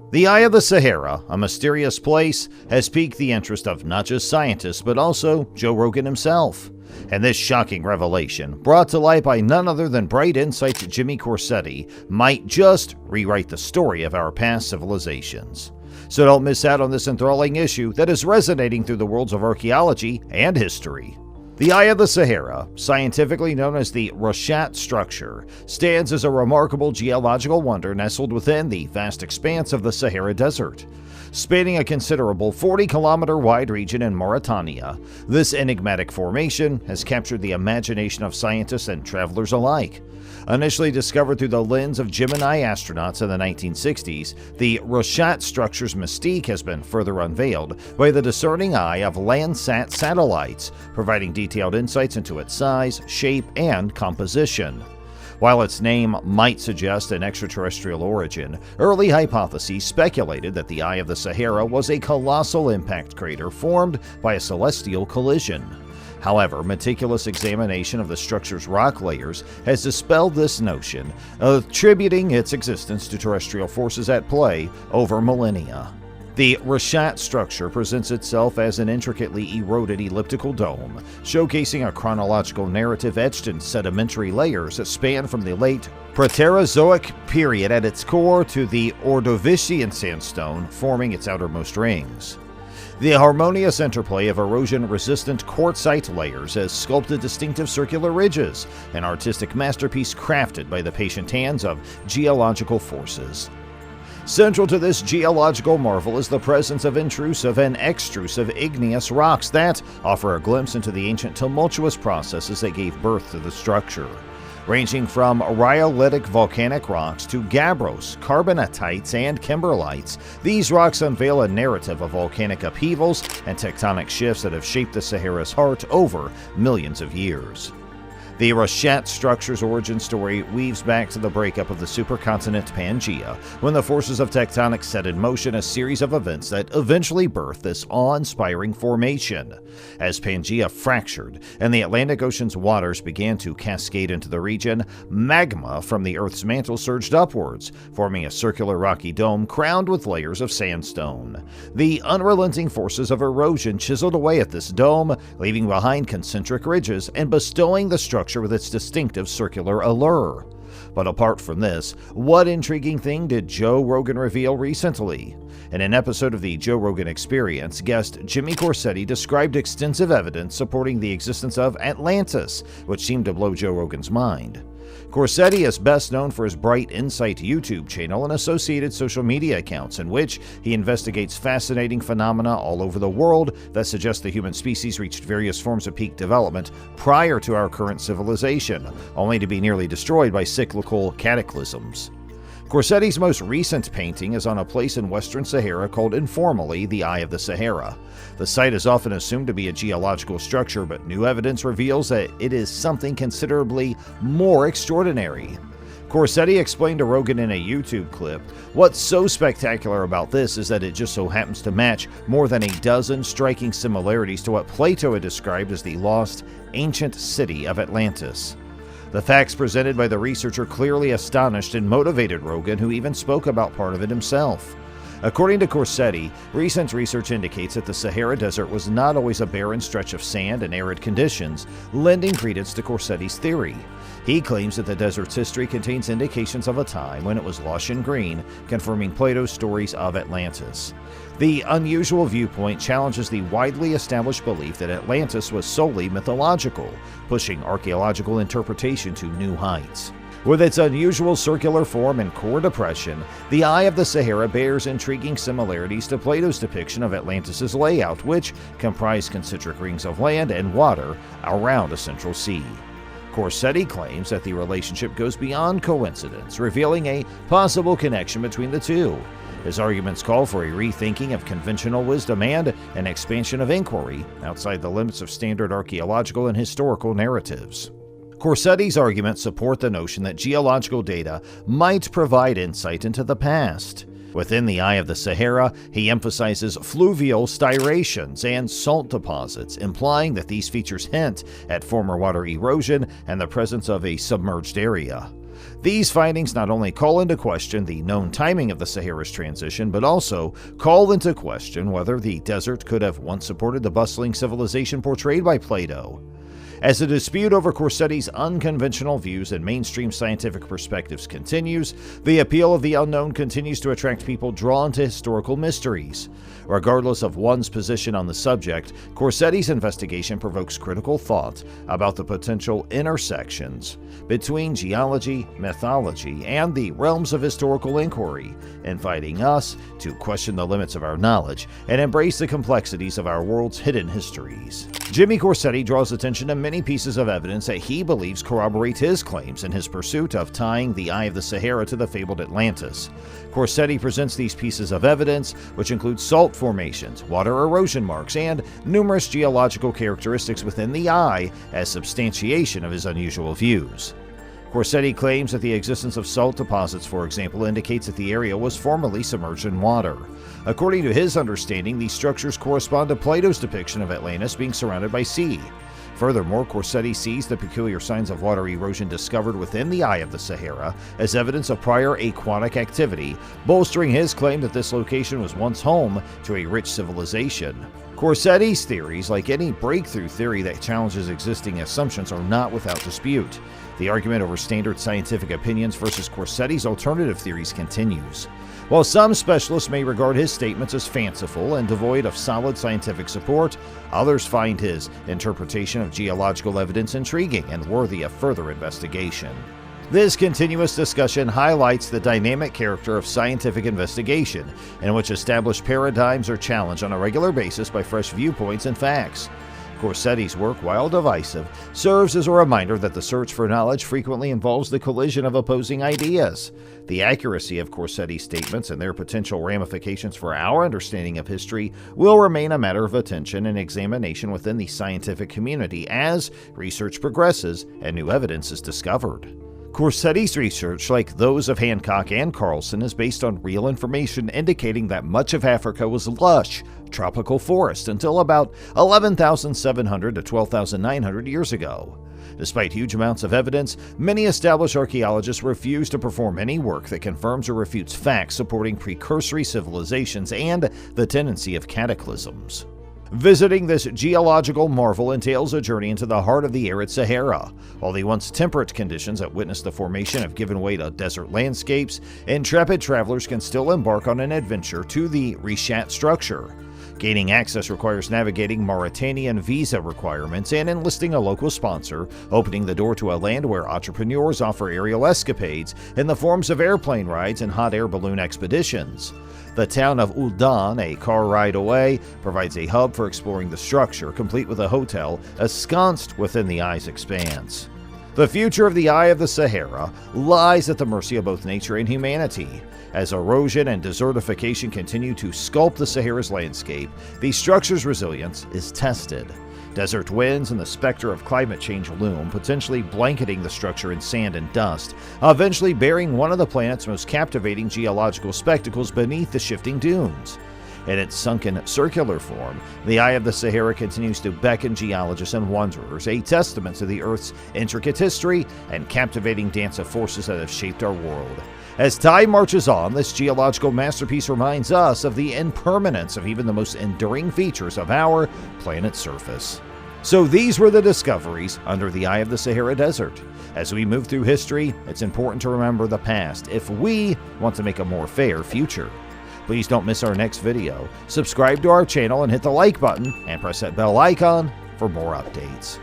The Eye of the Sahara, a mysterious place, has piqued the interest of not just scientists but also Joe Rogan himself. And this shocking revelation, brought to light by none other than Bright Insight's Jimmy Corsetti, might just rewrite the story of our past civilizations. So don't miss out on this enthralling issue that is resonating through the worlds of archaeology and history. The Eye of the Sahara, scientifically known as the Roshat structure, stands as a remarkable geological wonder nestled within the vast expanse of the Sahara Desert. Spanning a considerable 40-kilometer wide region in Mauritania, this enigmatic formation has captured the imagination of scientists and travelers alike. Initially discovered through the lens of Gemini astronauts in the 1960s, the Roshat structure's mystique has been further unveiled by the discerning eye of Landsat satellites, providing detailed insights into its size, shape, and composition. While its name might suggest an extraterrestrial origin, early hypotheses speculated that the Eye of the Sahara was a colossal impact crater formed by a celestial collision. However, meticulous examination of the structure's rock layers has dispelled this notion, attributing its existence to terrestrial forces at play over millennia. The Roshat structure presents itself as an intricately eroded elliptical dome, showcasing a chronological narrative etched in sedimentary layers that span from the late Proterozoic period at its core to the Ordovician sandstone forming its outermost rings. The harmonious interplay of erosion-resistant quartzite layers has sculpted distinctive circular ridges, an artistic masterpiece crafted by the patient hands of geological forces. Central to this geological marvel is the presence of intrusive and extrusive igneous rocks that offer a glimpse into the ancient tumultuous processes that gave birth to the structure. Ranging from rhyolitic volcanic rocks to gabbros, carbonatites, and kimberlites, these rocks unveil a narrative of volcanic upheavals and tectonic shifts that have shaped the Sahara's heart over millions of years. The Roshat structure's origin story weaves back to the breakup of the supercontinent Pangaea, when the forces of tectonics set in motion a series of events that eventually birthed this awe-inspiring formation. As Pangaea fractured and the Atlantic Ocean's waters began to cascade into the region, magma from the Earth's mantle surged upwards, forming a circular rocky dome crowned with layers of sandstone. The unrelenting forces of erosion chiseled away at this dome, leaving behind concentric ridges and bestowing the structure with its distinctive circular allure. But apart from this, what intriguing thing did Joe Rogan reveal recently? In an episode of the Joe Rogan Experience, guest Jimmy Corsetti described extensive evidence supporting the existence of Atlantis, which seemed to blow Joe Rogan's mind. Corsetti is best known for his Bright Insight YouTube channel and associated social media accounts in which he investigates fascinating phenomena all over the world that suggest the human species reached various forms of peak development prior to our current civilization, only to be nearly destroyed by cyclical cataclysms. Corsetti's most recent painting is on a place in Western Sahara called informally the Eye of the Sahara. The site is often assumed to be a geological structure, but new evidence reveals that it is something considerably more extraordinary. Corsetti explained to Rogan in a YouTube clip, "What's so spectacular about this is that it just so happens to match more than a dozen striking similarities to what Plato had described as the lost, ancient city of Atlantis." The facts presented by the researcher clearly astonished and motivated Rogan, who even spoke about part of it himself. According to Corsetti, recent research indicates that the Sahara Desert was not always a barren stretch of sand and arid conditions, lending credence to Corsetti's theory. He claims that the desert's history contains indications of a time when it was lush and green, confirming Plato's stories of Atlantis. The unusual viewpoint challenges the widely established belief that Atlantis was solely mythological, pushing archaeological interpretation to new heights. With its unusual circular form and core depression, the Eye of the Sahara bears intriguing similarities to Plato's depiction of Atlantis' layout, which comprised concentric rings of land and water around a central sea. Corsetti claims that the relationship goes beyond coincidence, revealing a possible connection between the two. His arguments call for a rethinking of conventional wisdom and an expansion of inquiry outside the limits of standard archaeological and historical narratives. Corsetti's arguments support the notion that geological data might provide insight into the past. Within the Eye of the Sahara, he emphasizes fluvial striations and salt deposits, implying that these features hint at former water erosion and the presence of a submerged area. These findings not only call into question the known timing of the Sahara's transition, but also call into question whether the desert could have once supported the bustling civilization portrayed by Plato. As the dispute over Corsetti's unconventional views and mainstream scientific perspectives continues, the appeal of the unknown continues to attract people drawn to historical mysteries. Regardless of one's position on the subject, Corsetti's investigation provokes critical thought about the potential intersections between geology, mythology, and the realms of historical inquiry, inviting us to question the limits of our knowledge and embrace the complexities of our world's hidden histories. Jimmy Corsetti draws attention to many pieces of evidence that he believes corroborate his claims in his pursuit of tying the Eye of the Sahara to the fabled Atlantis. Corsetti presents these pieces of evidence, which include salt formations, water erosion marks, and numerous geological characteristics within the eye, as substantiation of his unusual views. Corsetti claims that the existence of salt deposits, for example, indicates that the area was formerly submerged in water. According to his understanding, these structures correspond to Plato's depiction of Atlantis being surrounded by sea. Furthermore, Corsetti sees the peculiar signs of water erosion discovered within the Eye of the Sahara as evidence of prior aquatic activity, bolstering his claim that this location was once home to a rich civilization. Corsetti's theories, like any breakthrough theory that challenges existing assumptions, are not without dispute. The argument over standard scientific opinions versus Corsetti's alternative theories continues. While some specialists may regard his statements as fanciful and devoid of solid scientific support, others find his interpretation of geological evidence intriguing and worthy of further investigation. This continuous discussion highlights the dynamic character of scientific investigation, in which established paradigms are challenged on a regular basis by fresh viewpoints and facts. Corsetti's work, while divisive, serves as a reminder that the search for knowledge frequently involves the collision of opposing ideas. The accuracy of Corsetti's statements and their potential ramifications for our understanding of history will remain a matter of attention and examination within the scientific community as research progresses and new evidence is discovered. Corsetti's research, like those of Hancock and Carlson, is based on real information indicating that much of Africa was lush, tropical forest until about 11,700 to 12,900 years ago. Despite huge amounts of evidence, many established archaeologists refuse to perform any work that confirms or refutes facts supporting precursory civilizations and the tendency of cataclysms. Visiting this geological marvel entails a journey into the heart of the arid Sahara. While the once temperate conditions that witnessed the formation have given way to desert landscapes, intrepid travelers can still embark on an adventure to the Rishat structure. Gaining access requires navigating Mauritanian visa requirements and enlisting a local sponsor, opening the door to a land where entrepreneurs offer aerial escapades in the forms of airplane rides and hot air balloon expeditions. The town of Uldan, a car ride away, provides a hub for exploring the structure, complete with a hotel ensconced within the eye's expanse. The future of the Eye of the Sahara lies at the mercy of both nature and humanity. As erosion and desertification continue to sculpt the Sahara's landscape, the structure's resilience is tested. Desert winds and the specter of climate change loom, potentially blanketing the structure in sand and dust, eventually burying one of the planet's most captivating geological spectacles beneath the shifting dunes. In its sunken circular form, the Eye of the Sahara continues to beckon geologists and wanderers, a testament to the Earth's intricate history and captivating dance of forces that have shaped our world. As time marches on, this geological masterpiece reminds us of the impermanence of even the most enduring features of our planet's surface. So these were the discoveries under the Eye of the Sahara Desert. As we move through history, it's important to remember the past if we want to make a more fair future. Please don't miss our next video. Subscribe to our channel and hit the like button and press that bell icon for more updates.